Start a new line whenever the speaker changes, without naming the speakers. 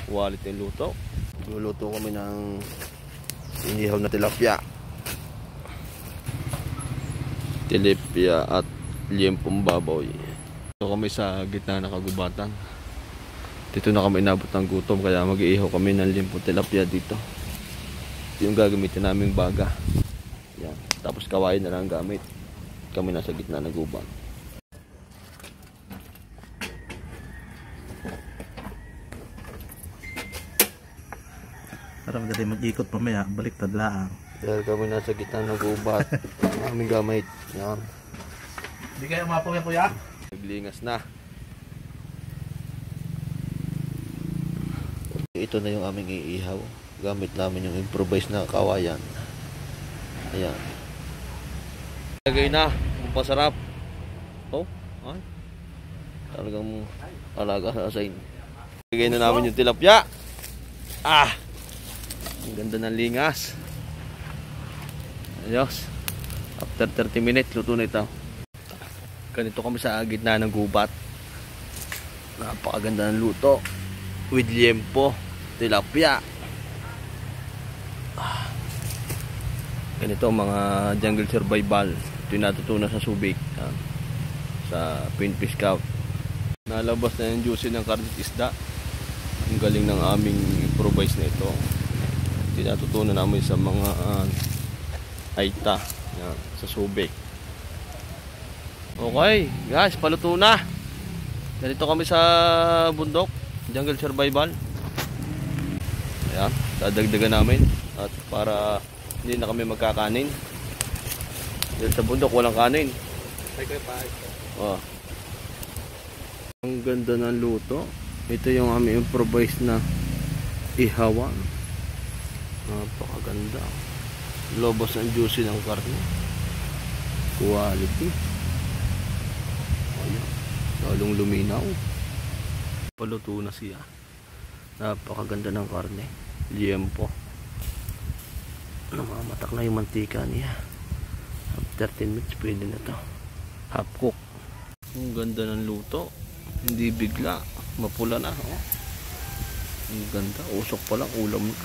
Quality yung luto. Luluto kami ng inihaw na tilapia. Tilapia at liempong baboy. Dito kami sa gitna ng kagubatan. Dito na kami inabot ng gutom, kaya mag-iihaw kami ng liempong tilapia dito. Ito yung gagamitin naming baga. Yan. Tapos kawain na lang gamit. Kami nasa gitna ng gubat.
Para madali mag-ikot mamaya, baliktad lang.
Dahil kami nasa gitna ng gubat. Aming gamit. Yan.
Hindi kayo umapaw yan, kuya?
Naglingas na. Ito na yung aming iihaw. Gamit namin yung improvised na kawayan. Ayan. Lagay na. Kung pasarap. Oh. Ay. Talagang alaga sa asain. Lagay na namin yung tilapia. Ah. Ang ganda ng lingas. Ayos. After 30 minutes, luto na ito. Ganito kami sa gitna ng gubat. Napakaganda ng luto. With liempo, tilapia. Ganito mga jungle survival. Ito yung natutunan sa Subic. Sa Pinfish Scout. Nalabas na yung juicy ng karne at isda. Ang galing ng aming improvise na ito. Tinatutunan namin sa mga aita sa Subic. Okay guys, paluto na. Ganito kami sa bundok, jungle survival. Ayan, dadagdagan namin. At para hindi na kami magkakanin. Dahil sa bundok walang kanin. Oh. Ang ganda ng luto. Ito yung aming improvise na ihawan. Napakaganda. Lobos ang juicy ng karne. Quality. Ayan. Lalong luminaw. Paluto na siya. Napakaganda ng karne. Liempo. Namamatak na yung mantika niya. After 10 minutes pwede na to. Half cook. Ang ganda ng luto. Hindi bigla. Mapula na. Oh. Ang ganda. Usok pa lang. Ulam na.